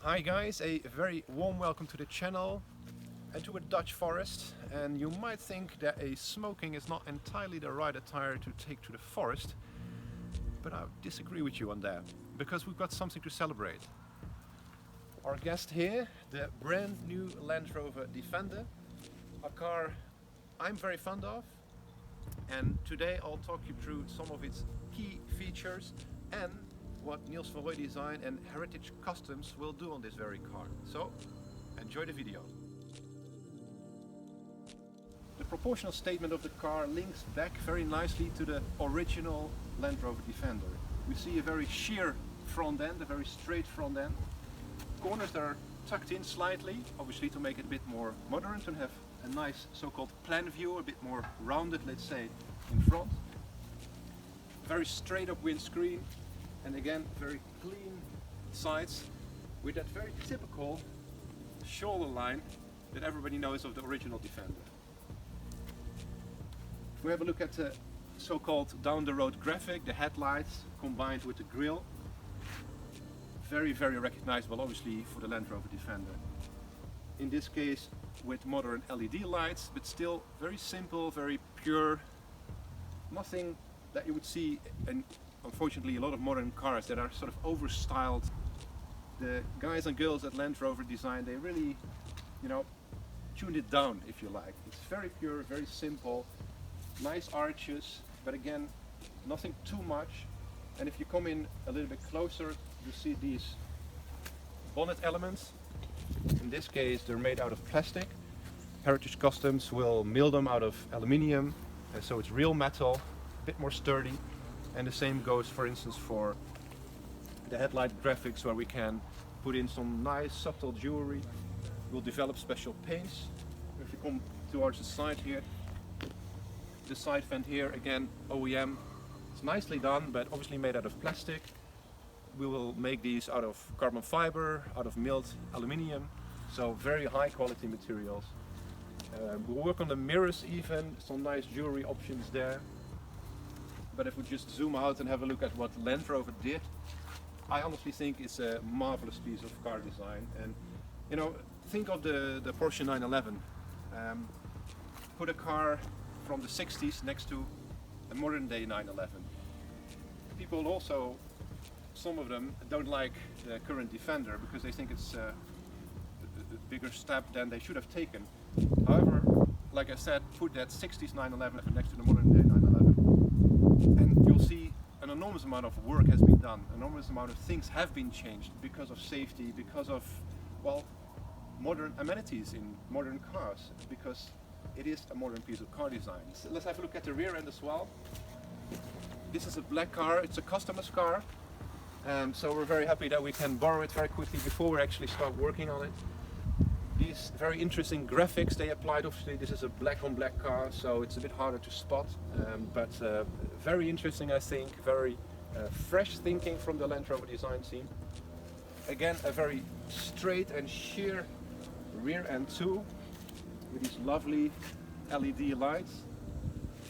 Hi guys, a very warm welcome to the channel and to a Dutch forest. And you might think that a smoking is not entirely the right attire to take to the forest, but I disagree with you on that, because we've got something to celebrate. Our guest here, the brand new Land Rover Defender, a car I'm very fond of, and today I'll talk you through some of its key features and what Niels van Roij Design and Heritage Customs will do on this very car. So, enjoy the video. The proportional statement of the car links back very nicely to the original Land Rover Defender. We see a very sheer front end, a very straight front end. Corners that are tucked in slightly, obviously to make it a bit more modern, to have a nice so-called plan view, a bit more rounded, let's say, in front. Very straight up windscreen. And again, very clean sides with that very typical shoulder line that everybody knows of the original Defender. If we have a look at the so-called down-the-road graphic, the headlights combined with the grille, very recognizable obviously for the Land Rover Defender. In this case with modern LED lights, but still very simple, very pure, nothing that you would see in unfortunately a lot of modern cars that are sort of over-styled. The guys and girls at Land Rover Design, they really, tuned it down, if you like. It's very pure, very simple, nice arches, but again, nothing too much. And if you come in a little bit closer, you see these bonnet elements. In this case, they're made out of plastic. Heritage Customs will mill them out of aluminium, so it's real metal, a bit more sturdy. And the same goes, for instance, for the headlight graphics, where we can put in some nice subtle jewelry. We'll develop special paints. If you come towards the side here, the side vent here, again OEM. It's nicely done, but obviously made out of plastic. We will make these out of carbon fiber, out of milled aluminium, so very high quality materials. We'll work on the mirrors even, some nice jewelry options there. But if we just zoom out and have a look at what Land Rover did, I honestly think it's a marvelous piece of car design. And think of the Porsche 911. Put a car from the 60s next to a modern day 911. People also, some of them, don't like the current Defender because they think it's a bigger step than they should have taken. However, like I said, put that 60s 911 next to the modern day 911. And you'll see an enormous amount of work has been done, an enormous amount of things have been changed because of safety, because of, well, modern amenities in modern cars, because it is a modern piece of car design. So let's have a look at the rear end as well. This is a black car, it's a customer's car, so we're very happy that we can borrow it very quickly before we actually start working on it. These very interesting graphics they applied, obviously this is a black on black car, so it's a bit harder to spot, but very interesting, I think, very fresh thinking from the Land Rover Design team. Again, a very straight and sheer rear end too, with these lovely LED lights,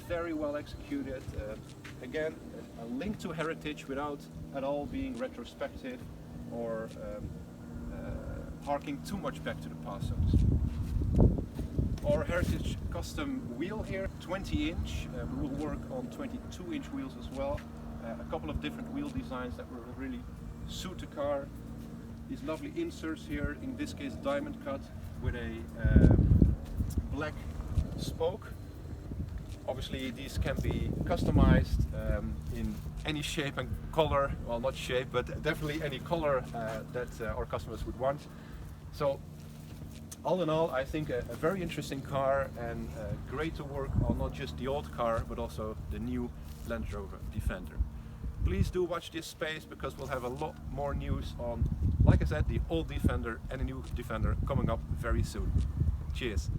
very well executed. Again, a link to heritage without at all being retrospective or harking too much back to the past, so to speak. Our Heritage Custom wheel here, 20 inch. We will work on 22 inch wheels as well. A couple of different wheel designs that will really suit the car. These lovely inserts here, in this case diamond cut with a black spoke. Obviously these can be customized in any shape and color, well not shape, but definitely any color that our customers would want. So all in all, I think a very interesting car, and great to work on not just the old car but also the new Land Rover Defender. Please do watch this space, because we'll have a lot more news on, like I said, the old Defender and the new Defender coming up very soon. Cheers!